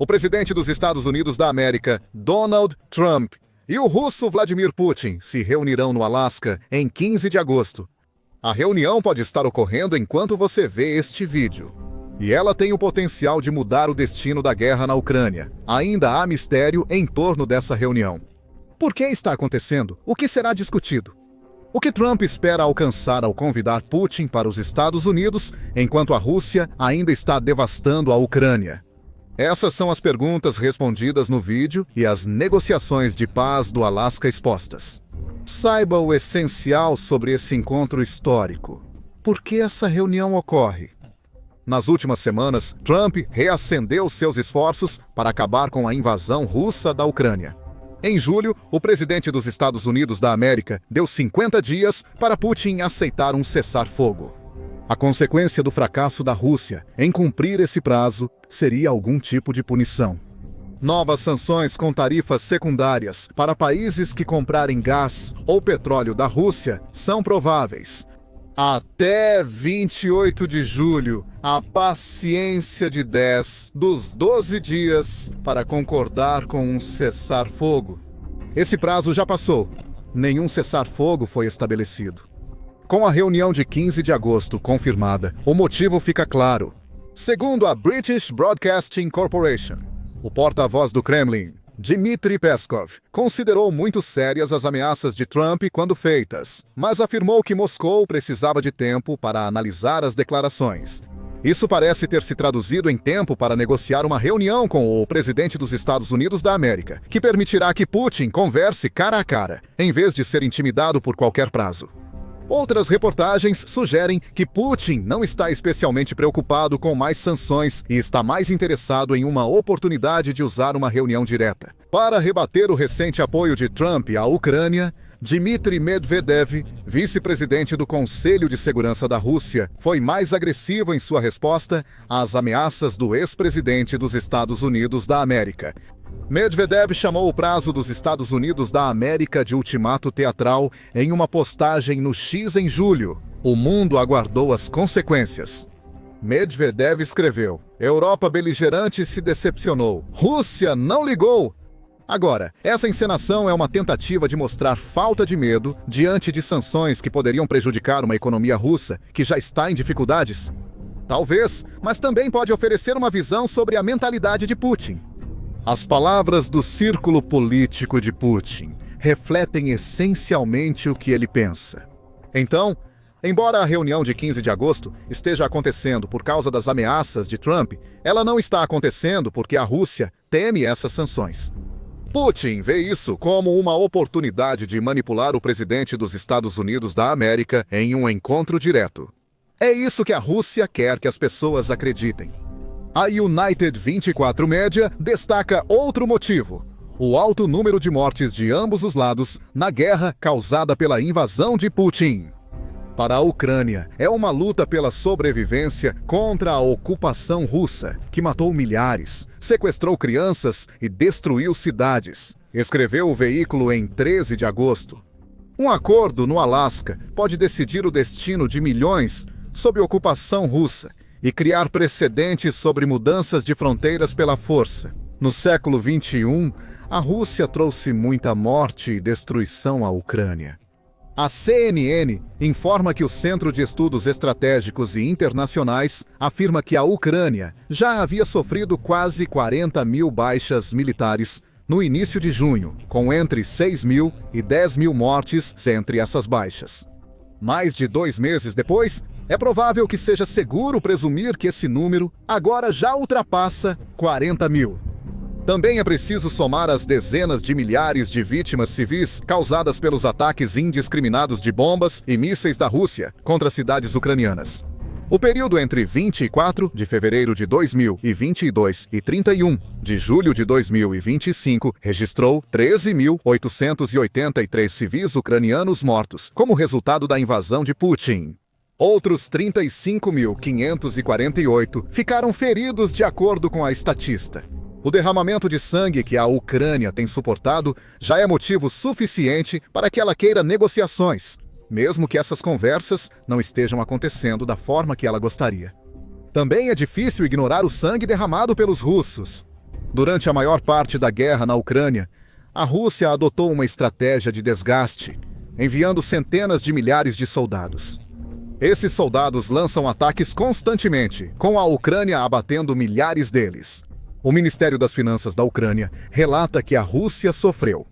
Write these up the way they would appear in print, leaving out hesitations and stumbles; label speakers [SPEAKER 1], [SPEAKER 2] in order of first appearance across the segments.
[SPEAKER 1] O presidente dos Estados Unidos da América, Donald Trump, e o russo Vladimir Putin se reunirão no Alasca em 15 de agosto. A reunião pode estar ocorrendo enquanto você vê este vídeo. E ela tem o potencial de mudar o destino da guerra na Ucrânia. Ainda há mistério em torno dessa reunião. Por que está acontecendo? O que será discutido? O que Trump espera alcançar ao convidar Putin para os Estados Unidos, enquanto a Rússia ainda está devastando a Ucrânia? Essas são as perguntas respondidas no vídeo e as negociações de paz do Alasca expostas. Saiba o essencial sobre esse encontro histórico. Por que essa reunião ocorre? Nas últimas semanas, Trump reacendeu seus esforços para acabar com a invasão russa da Ucrânia. Em julho, o presidente dos Estados Unidos da América deu 50 dias para Putin aceitar um cessar-fogo. A consequência do fracasso da Rússia em cumprir esse prazo seria algum tipo de punição. Novas sanções com tarifas secundárias para países que comprarem gás ou petróleo da Rússia são prováveis. Até 28 de julho, a paciência de 10 dos 12 dias para concordar com um cessar-fogo. Esse prazo já passou. Nenhum cessar-fogo foi estabelecido. Com a reunião de 15 de agosto confirmada, o motivo fica claro. Segundo a British Broadcasting Corporation, o porta-voz do Kremlin, Dmitry Peskov, considerou muito sérias as ameaças de Trump quando feitas, mas afirmou que Moscou precisava de tempo para analisar as declarações. Isso parece ter se traduzido em tempo para negociar uma reunião com o presidente dos Estados Unidos da América, que permitirá que Putin converse cara a cara, em vez de ser intimidado por qualquer prazo. Outras reportagens sugerem que Putin não está especialmente preocupado com mais sanções e está mais interessado em uma oportunidade de usar uma reunião direta. Para rebater o recente apoio de Trump à Ucrânia, Dmitry Medvedev, vice-presidente do Conselho de Segurança da Rússia, foi mais agressivo em sua resposta às ameaças do ex-presidente dos Estados Unidos da América. Medvedev chamou o prazo dos Estados Unidos da América de ultimato teatral em uma postagem no X em julho. O mundo aguardou as consequências. Medvedev escreveu: Europa beligerante se decepcionou. Rússia não ligou. Agora, essa encenação é uma tentativa de mostrar falta de medo diante de sanções que poderiam prejudicar uma economia russa que já está em dificuldades? Talvez, mas também pode oferecer uma visão sobre a mentalidade de Putin. As palavras do círculo político de Putin refletem essencialmente o que ele pensa. Então, embora a reunião de 15 de agosto esteja acontecendo por causa das ameaças de Trump, ela não está acontecendo porque a Rússia teme essas sanções. Putin vê isso como uma oportunidade de manipular o presidente dos Estados Unidos da América em um encontro direto. É isso que a Rússia quer que as pessoas acreditem. A United 24 Media destaca outro motivo: o alto número de mortes de ambos os lados na guerra causada pela invasão de Putin. Para a Ucrânia, é uma luta pela sobrevivência contra a ocupação russa, que matou milhares, sequestrou crianças e destruiu cidades, escreveu o veículo em 13 de agosto. Um acordo no Alasca pode decidir o destino de milhões sob ocupação russa e criar precedentes sobre mudanças de fronteiras pela força. No século XXI, a Rússia trouxe muita morte e destruição à Ucrânia. A CNN informa que o Centro de Estudos Estratégicos e Internacionais afirma que a Ucrânia já havia sofrido quase 40 mil baixas militares no início de junho, com entre 6 mil e 10 mil mortes entre essas baixas. Mais de 2 meses depois, é provável que seja seguro presumir que esse número agora já ultrapassa 40 mil. Também é preciso somar as dezenas de milhares de vítimas civis causadas pelos ataques indiscriminados de bombas e mísseis da Rússia contra cidades ucranianas. O período entre 24 de fevereiro de 2022 e 31 de julho de 2025 registrou 13.883 civis ucranianos mortos como resultado da invasão de Putin. Outros 35.548 ficaram feridos de acordo com a estatista. O derramamento de sangue que a Ucrânia tem suportado já é motivo suficiente para que ela queira negociações, mesmo que essas conversas não estejam acontecendo da forma que ela gostaria. Também é difícil ignorar o sangue derramado pelos russos. Durante a maior parte da guerra na Ucrânia, a Rússia adotou uma estratégia de desgaste, enviando centenas de milhares de soldados. Esses soldados lançam ataques constantemente, com a Ucrânia abatendo milhares deles. O Ministério das Finanças da Ucrânia relata que a Rússia sofreu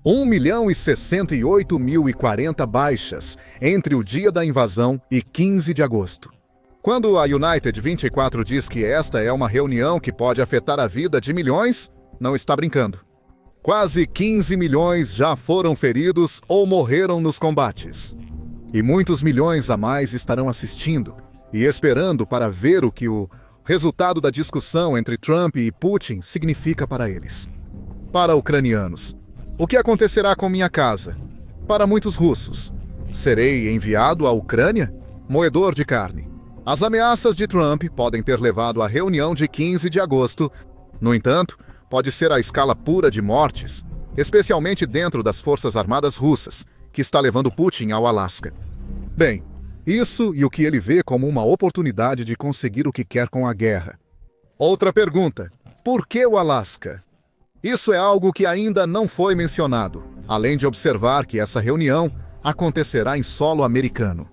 [SPEAKER 1] 1.068.040 baixas entre o dia da invasão e 15 de agosto. Quando a United 24 diz que esta é uma reunião que pode afetar a vida de milhões, não está brincando. Quase 15 milhões já foram feridos ou morreram nos combates. E muitos milhões a mais estarão assistindo e esperando para ver o que o resultado da discussão entre Trump e Putin significa para eles. Para ucranianos, o que acontecerá com minha casa? Para muitos russos, serei enviado à Ucrânia? Moedor de carne. As ameaças de Trump podem ter levado à reunião de 15 de agosto. No entanto, pode ser a escala pura de mortes, especialmente dentro das Forças Armadas russas, que está levando Putin ao Alasca. Bem, isso e o que ele vê como uma oportunidade de conseguir o que quer com a guerra. Outra pergunta: por que o Alasca? Isso é algo que ainda não foi mencionado, além de observar que essa reunião acontecerá em solo americano.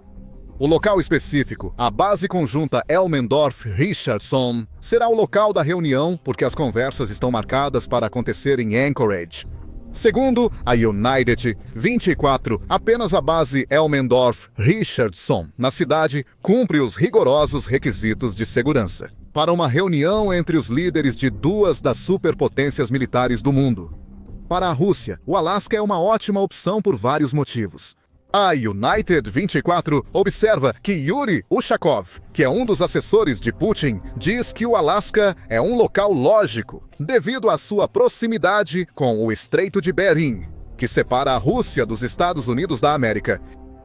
[SPEAKER 1] O local específico, a base conjunta Elmendorf-Richardson, será o local da reunião porque as conversas estão marcadas para acontecer em Anchorage. Segundo a United 24, apenas a base Elmendorf-Richardson, na cidade, cumpre os rigorosos requisitos de segurança para uma reunião entre os líderes de duas das superpotências militares do mundo. Para a Rússia, o Alasca é uma ótima opção por vários motivos. A United 24 observa que Yuri Ushakov, que é um dos assessores de Putin, diz que o Alasca é um local lógico, devido à sua proximidade com o Estreito de Bering, que separa a Rússia dos Estados Unidos da América.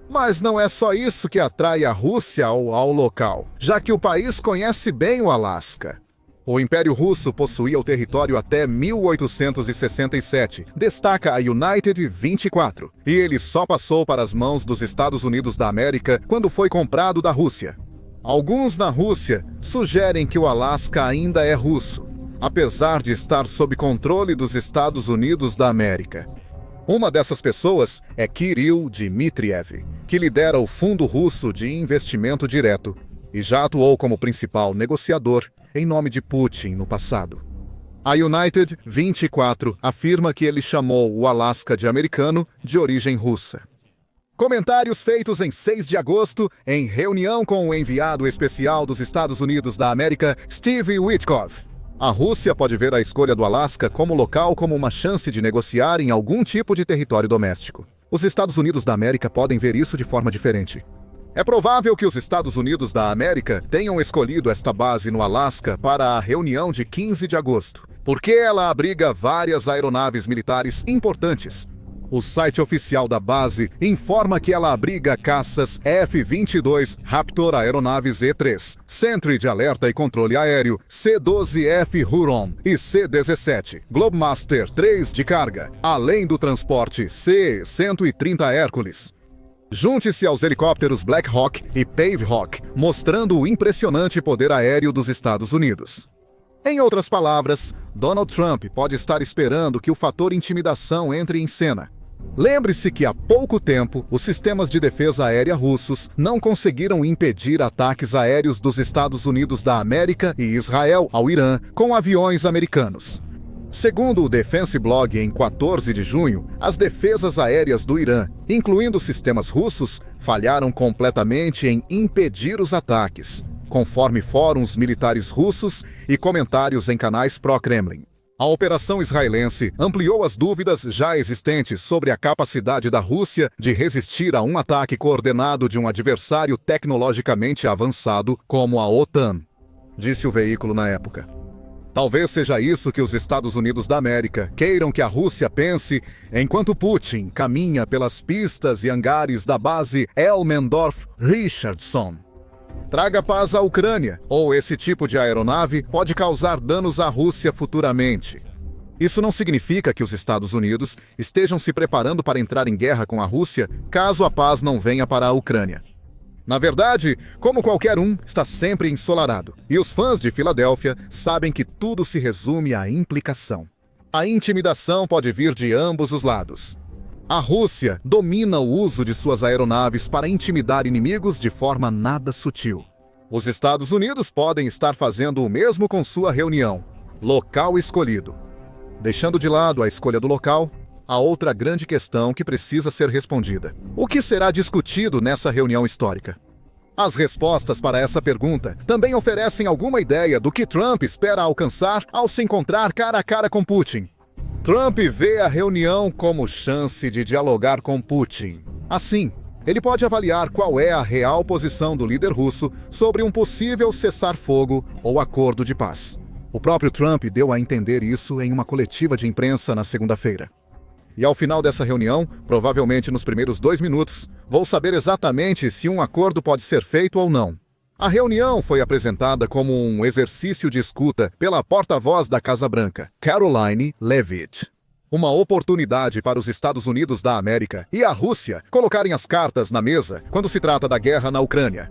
[SPEAKER 1] Mas não é só isso que atrai a Rússia ao local, já que o país conhece bem o Alasca. O Império Russo possuía o território até 1867, destaca a United 24, e ele só passou para as mãos dos Estados Unidos da América quando foi comprado da Rússia. Alguns na Rússia sugerem que o Alasca ainda é russo, apesar de estar sob controle dos Estados Unidos da América. Uma dessas pessoas é Kirill Dmitriev, que lidera o Fundo Russo de Investimento Direto e já atuou como principal negociador em nome de Putin no passado. A United 24 afirma que ele chamou o Alasca de americano de origem russa. Comentários feitos em 6 de agosto em reunião com o enviado especial dos Estados Unidos da América, Steve Witkoff. A Rússia pode ver a escolha do Alasca como local como uma chance de negociar em algum tipo de território doméstico. Os Estados Unidos da América podem ver isso de forma diferente. É provável que os Estados Unidos da América tenham escolhido esta base no Alasca para a reunião de 15 de agosto, porque ela abriga várias aeronaves militares importantes. O site oficial da base informa que ela abriga caças F-22 Raptor aeronaves E-3, Sentry de alerta e controle aéreo, C-12F Huron e C-17 Globemaster 3 de carga, além do transporte C-130 Hércules. Junte-se aos helicópteros Black Hawk e Pave Hawk, mostrando o impressionante poder aéreo dos Estados Unidos. Em outras palavras, Donald Trump pode estar esperando que o fator intimidação entre em cena. Lembre-se que há pouco tempo, os sistemas de defesa aérea russos não conseguiram impedir ataques aéreos dos Estados Unidos da América e Israel ao Irã com aviões americanos. Segundo o Defense Blog, em 14 de junho, as defesas aéreas do Irã, incluindo sistemas russos, falharam completamente em impedir os ataques, conforme fóruns militares russos e comentários em canais pró-Kremlin. A operação israelense ampliou as dúvidas já existentes sobre a capacidade da Rússia de resistir a um ataque coordenado de um adversário tecnologicamente avançado como a OTAN, disse o veículo na época. Talvez seja isso que os Estados Unidos da América queiram que a Rússia pense enquanto Putin caminha pelas pistas e hangares da base Elmendorf-Richardson. Traga paz à Ucrânia, ou esse tipo de aeronave pode causar danos à Rússia futuramente. Isso não significa que os Estados Unidos estejam se preparando para entrar em guerra com a Rússia caso a paz não venha para a Ucrânia. Na verdade, como qualquer um, está sempre ensolarado. E os fãs de Filadélfia sabem que tudo se resume à implicação. A intimidação pode vir de ambos os lados. A Rússia domina o uso de suas aeronaves para intimidar inimigos de forma nada sutil. Os Estados Unidos podem estar fazendo o mesmo com sua reunião, local escolhido. Deixando de lado a escolha do local, há outra grande questão que precisa ser respondida. O que será discutido nessa reunião histórica? As respostas para essa pergunta também oferecem alguma ideia do que Trump espera alcançar ao se encontrar cara a cara com Putin. Trump vê a reunião como chance de dialogar com Putin. Assim, ele pode avaliar qual é a real posição do líder russo sobre um possível cessar-fogo ou acordo de paz. O próprio Trump deu a entender isso em uma coletiva de imprensa na segunda-feira. E ao final dessa reunião, provavelmente nos primeiros 2 minutos, vou saber exatamente se um acordo pode ser feito ou não. A reunião foi apresentada como um exercício de escuta pela porta-voz da Casa Branca, Karoline Leavitt. Uma oportunidade para os Estados Unidos da América e a Rússia colocarem as cartas na mesa quando se trata da guerra na Ucrânia.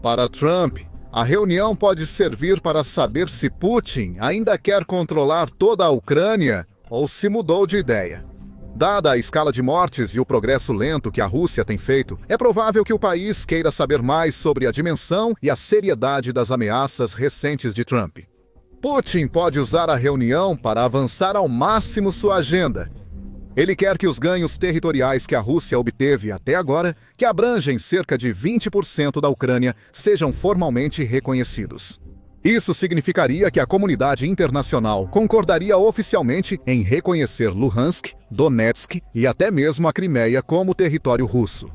[SPEAKER 1] Para Trump, a reunião pode servir para saber se Putin ainda quer controlar toda a Ucrânia ou se mudou de ideia. Dada a escala de mortes e o progresso lento que a Rússia tem feito, é provável que o país queira saber mais sobre a dimensão e a seriedade das ameaças recentes de Trump. Putin pode usar a reunião para avançar ao máximo sua agenda. Ele quer que os ganhos territoriais que a Rússia obteve até agora, que abrangem cerca de 20% da Ucrânia, sejam formalmente reconhecidos. Isso significaria que a comunidade internacional concordaria oficialmente em reconhecer Luhansk, Donetsk e até mesmo a Crimeia como território russo.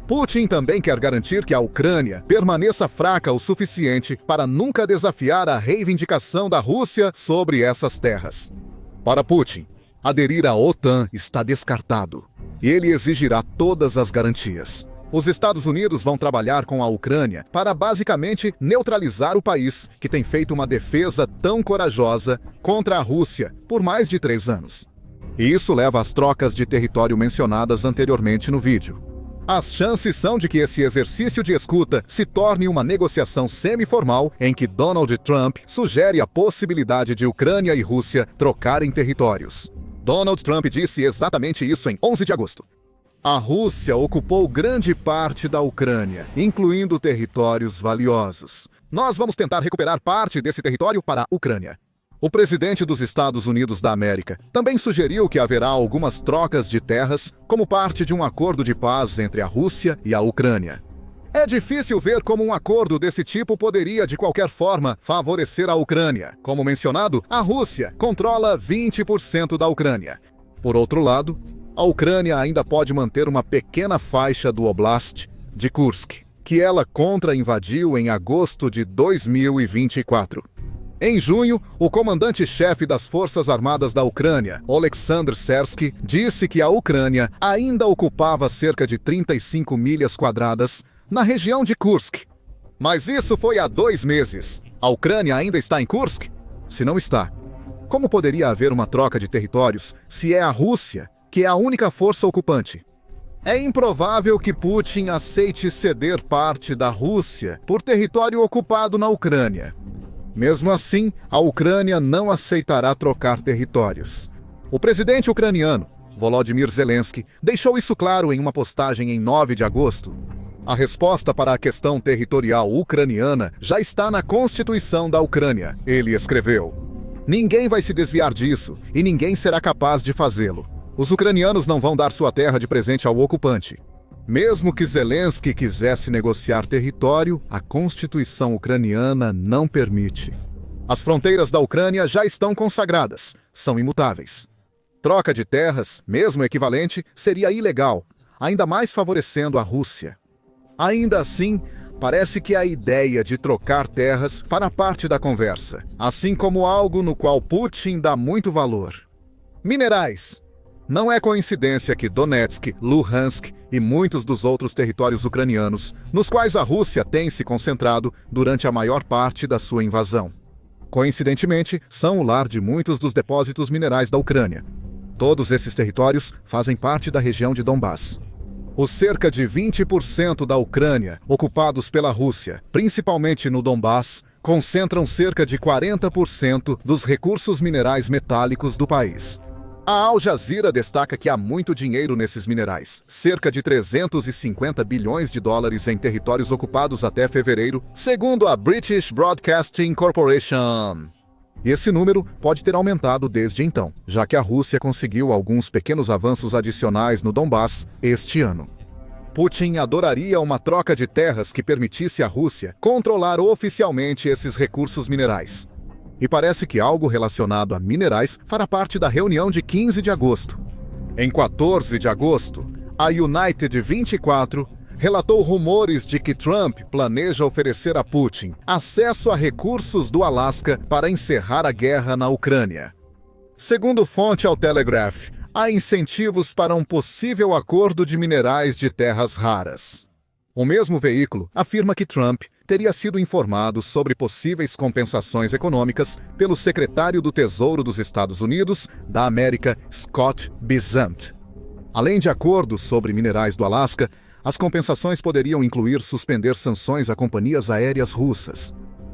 [SPEAKER 1] Putin também quer garantir que a Ucrânia permaneça fraca o suficiente para nunca desafiar a reivindicação da Rússia sobre essas terras. Para Putin, aderir à OTAN está descartado, e ele exigirá todas as garantias. Os Estados Unidos vão trabalhar com a Ucrânia para basicamente neutralizar o país, que tem feito uma defesa tão corajosa contra a Rússia por mais de 3 anos. E isso leva às trocas de território mencionadas anteriormente no vídeo. As chances são de que esse exercício de escuta se torne uma negociação semi-formal em que Donald Trump sugere a possibilidade de Ucrânia e Rússia trocarem territórios. Donald Trump disse exatamente isso em 11 de agosto. A Rússia ocupou grande parte da Ucrânia, incluindo territórios valiosos. Nós vamos tentar recuperar parte desse território para a Ucrânia. O presidente dos Estados Unidos da América também sugeriu que haverá algumas trocas de terras como parte de um acordo de paz entre a Rússia e a Ucrânia. É difícil ver como um acordo desse tipo poderia, de qualquer forma, favorecer a Ucrânia. Como mencionado, a Rússia controla 20% da Ucrânia. Por outro lado, a Ucrânia ainda pode manter uma pequena faixa do Oblast de Kursk, que ela contra-invadiu em agosto de 2024. Em junho, o comandante-chefe das Forças Armadas da Ucrânia, Oleksandr Sersky, disse que a Ucrânia ainda ocupava cerca de 35 milhas quadradas na região de Kursk. Mas isso foi há 2 meses. A Ucrânia ainda está em Kursk? Se não está, como poderia haver uma troca de territórios se é a Rússia que é a única força ocupante? É improvável que Putin aceite ceder parte da Rússia por território ocupado na Ucrânia. Mesmo assim, a Ucrânia não aceitará trocar territórios. O presidente ucraniano, Volodymyr Zelensky, deixou isso claro em uma postagem em 9 de agosto. A resposta para a questão territorial ucraniana já está na Constituição da Ucrânia, ele escreveu. Ninguém vai se desviar disso e ninguém será capaz de fazê-lo. Os ucranianos não vão dar sua terra de presente ao ocupante. Mesmo que Zelensky quisesse negociar território, a Constituição ucraniana não permite. As fronteiras da Ucrânia já estão consagradas, são imutáveis. Troca de terras, mesmo equivalente, seria ilegal, ainda mais favorecendo a Rússia. Ainda assim, parece que a ideia de trocar terras fará parte da conversa, assim como algo no qual Putin dá muito valor. Minerais. Não é coincidência que Donetsk, Luhansk e muitos dos outros territórios ucranianos, nos quais a Rússia tem se concentrado durante a maior parte da sua invasão. Coincidentemente, são o lar de muitos dos depósitos minerais da Ucrânia. Todos esses territórios fazem parte da região de Donbass. Os cerca de 20% da Ucrânia, ocupados pela Rússia, principalmente no Donbass, concentram cerca de 40% dos recursos minerais metálicos do país. A Al Jazeera destaca que há muito dinheiro nesses minerais, cerca de 350 bilhões de dólares em territórios ocupados até fevereiro, segundo a British Broadcasting Corporation. E esse número pode ter aumentado desde então, já que a Rússia conseguiu alguns pequenos avanços adicionais no Donbass este ano. Putin adoraria uma troca de terras que permitisse à Rússia controlar oficialmente esses recursos minerais. E parece que algo relacionado a minerais fará parte da reunião de 15 de agosto. Em 14 de agosto, a United 24 relatou rumores de que Trump planeja oferecer a Putin acesso a recursos do Alasca para encerrar a guerra na Ucrânia. Segundo fonte ao Telegraph, há incentivos para um possível acordo de minerais de terras raras. O mesmo veículo afirma que Trump teria sido informado sobre possíveis compensações econômicas pelo secretário do Tesouro dos Estados Unidos da América, Scott Bessent. Além de acordos sobre minerais do Alasca, as compensações poderiam incluir suspender sanções a companhias aéreas russas.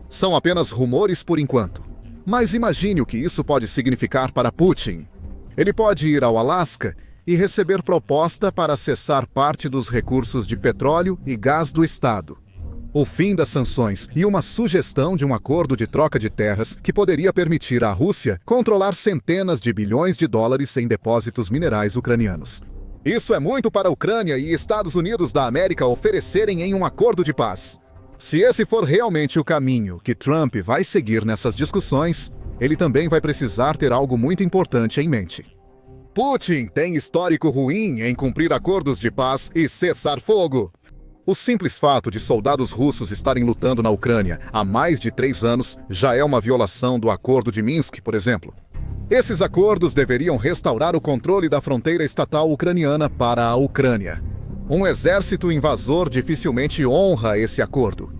[SPEAKER 1] São apenas rumores por enquanto, mas imagine o que isso pode significar para Putin. Ele pode ir ao Alasca e receber proposta para acessar parte dos recursos de petróleo e gás do estado. O fim das sanções e uma sugestão de um acordo de troca de terras que poderia permitir à Rússia controlar centenas de bilhões de dólares em depósitos minerais ucranianos. Isso é muito para a Ucrânia e Estados Unidos da América oferecerem em um acordo de paz. Se esse for realmente o caminho que Trump vai seguir nessas discussões, ele também vai precisar ter algo muito importante em mente. Putin tem histórico ruim em cumprir acordos de paz e cessar fogo. O simples fato de soldados russos estarem lutando na Ucrânia há mais de 3 anos já é uma violação do Acordo de Minsk, por exemplo. Esses acordos deveriam restaurar o controle da fronteira estatal ucraniana para a Ucrânia. Um exército invasor dificilmente honra esse acordo.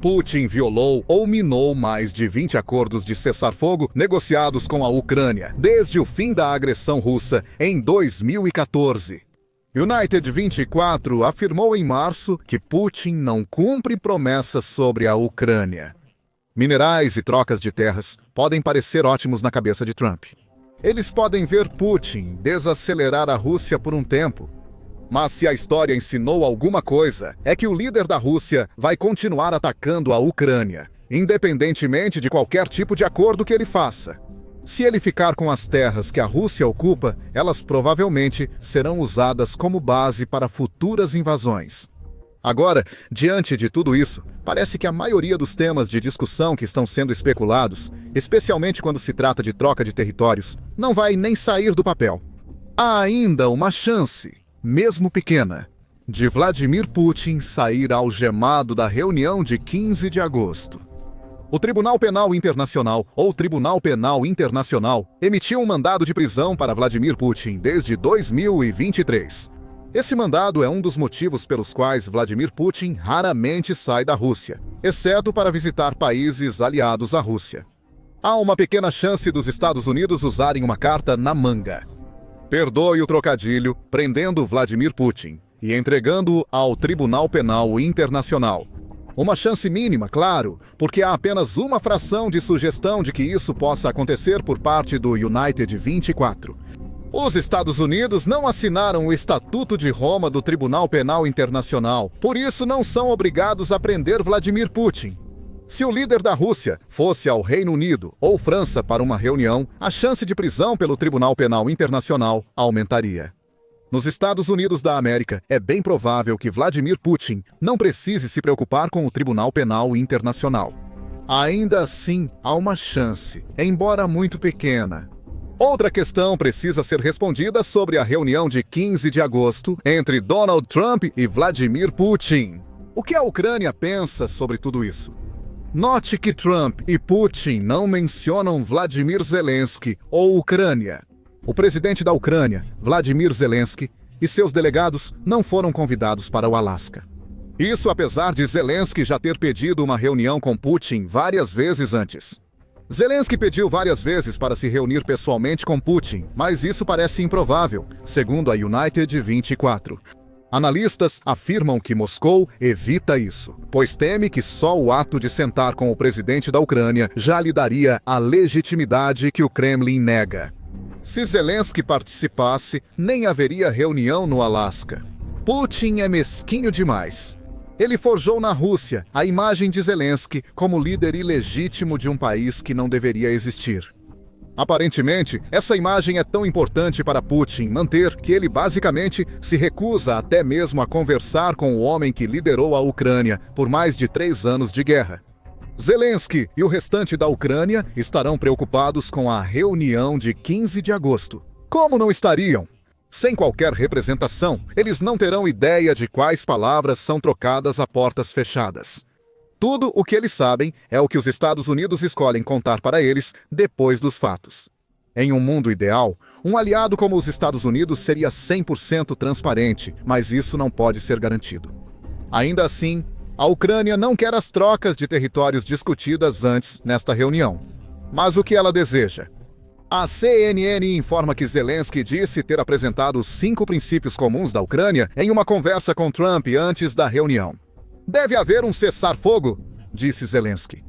[SPEAKER 1] Putin violou ou minou mais de 20 acordos de cessar-fogo negociados com a Ucrânia desde o fim da agressão russa em 2014. United 24 afirmou em março que Putin não cumpre promessas sobre a Ucrânia. Minerais e trocas de terras podem parecer ótimos na cabeça de Trump. Eles podem ver Putin desacelerar a Rússia por um tempo. Mas se a história ensinou alguma coisa, é que o líder da Rússia vai continuar atacando a Ucrânia, independentemente de qualquer tipo de acordo que ele faça. Se ele ficar com as terras que a Rússia ocupa, elas provavelmente serão usadas como base para futuras invasões. Agora, diante de tudo isso, parece que a maioria dos temas de discussão que estão sendo especulados, especialmente quando se trata de troca de territórios, não vai nem sair do papel. Há ainda uma chance, mesmo pequena, de Vladimir Putin sair algemado da reunião de 15 de agosto. O Tribunal Penal Internacional, ou Tribunal Penal Internacional, emitiu um mandado de prisão para Vladimir Putin desde 2023. Esse mandado é um dos motivos pelos quais Vladimir Putin raramente sai da Rússia, exceto para visitar países aliados à Rússia. Há uma pequena chance dos Estados Unidos usarem uma carta na manga. Perdoe o trocadilho, prendendo Vladimir Putin e entregando-o ao Tribunal Penal Internacional. Uma chance mínima, claro, porque há apenas uma fração de sugestão de que isso possa acontecer por parte do United 24. Os Estados Unidos não assinaram o Estatuto de Roma do Tribunal Penal Internacional, por isso não são obrigados a prender Vladimir Putin. Se o líder da Rússia fosse ao Reino Unido ou França para uma reunião, a chance de prisão pelo Tribunal Penal Internacional aumentaria. Nos Estados Unidos da América, é bem provável que Vladimir Putin não precise se preocupar com o Tribunal Penal Internacional. Ainda assim, há uma chance, embora muito pequena. Outra questão precisa ser respondida sobre a reunião de 15 de agosto entre Donald Trump e Vladimir Putin. O que a Ucrânia pensa sobre tudo isso? Note que Trump e Putin não mencionam Vladimir Zelensky ou Ucrânia. O presidente da Ucrânia, Vladimir Zelensky, e seus delegados não foram convidados para o Alasca. Isso apesar de Zelensky já ter pedido uma reunião com Putin várias vezes antes. Zelensky pediu várias vezes para se reunir pessoalmente com Putin, mas isso parece improvável, segundo a United 24. Analistas afirmam que Moscou evita isso, pois teme que só o ato de sentar com o presidente da Ucrânia já lhe daria a legitimidade que o Kremlin nega. Se Zelensky participasse, nem haveria reunião no Alasca. Putin é mesquinho demais. Ele forjou na Rússia a imagem de Zelensky como líder ilegítimo de um país que não deveria existir. Aparentemente, essa imagem é tão importante para Putin manter que ele basicamente se recusa até mesmo a conversar com o homem que liderou a Ucrânia por mais de 3 anos de guerra. Zelensky e o restante da Ucrânia estarão preocupados com a reunião de 15 de agosto. Como não estariam? Sem qualquer representação, eles não terão ideia de quais palavras são trocadas a portas fechadas. Tudo o que eles sabem é o que os Estados Unidos escolhem contar para eles depois dos fatos. Em um mundo ideal, um aliado como os Estados Unidos seria 100% transparente, mas isso não pode ser garantido. Ainda assim, a Ucrânia não quer as trocas de territórios discutidas antes nesta reunião. Mas o que ela deseja? A CNN informa que Zelensky disse ter apresentado os 5 princípios comuns da Ucrânia em uma conversa com Trump antes da reunião. Deve haver um cessar-fogo, disse Zelensky.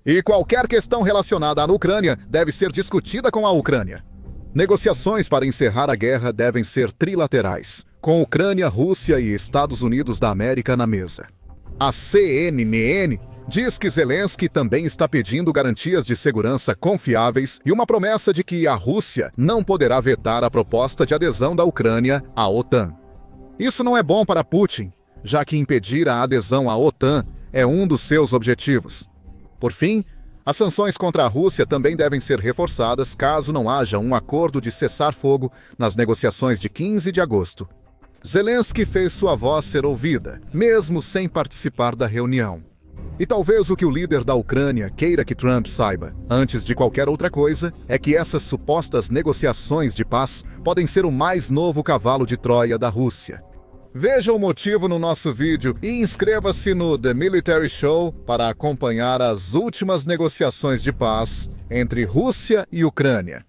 [SPEAKER 1] E qualquer questão relacionada à Ucrânia deve ser discutida com a Ucrânia. Negociações para encerrar a guerra devem ser trilaterais, com Ucrânia, Rússia e Estados Unidos da América na mesa. A CNN diz que Zelensky também está pedindo garantias de segurança confiáveis e uma promessa de que a Rússia não poderá vetar a proposta de adesão da Ucrânia à OTAN. Isso não é bom para Putin, já que impedir a adesão à OTAN é um dos seus objetivos. Por fim, as sanções contra a Rússia também devem ser reforçadas caso não haja um acordo de cessar-fogo nas negociações de 15 de agosto. Zelensky fez sua voz ser ouvida, mesmo sem participar da reunião. E talvez o que o líder da Ucrânia queira que Trump saiba, antes de qualquer outra coisa, é que essas supostas negociações de paz podem ser o mais novo cavalo de Troia da Rússia. Veja o motivo no nosso vídeo e inscreva-se no The Military Show para acompanhar as últimas negociações de paz entre Rússia e Ucrânia.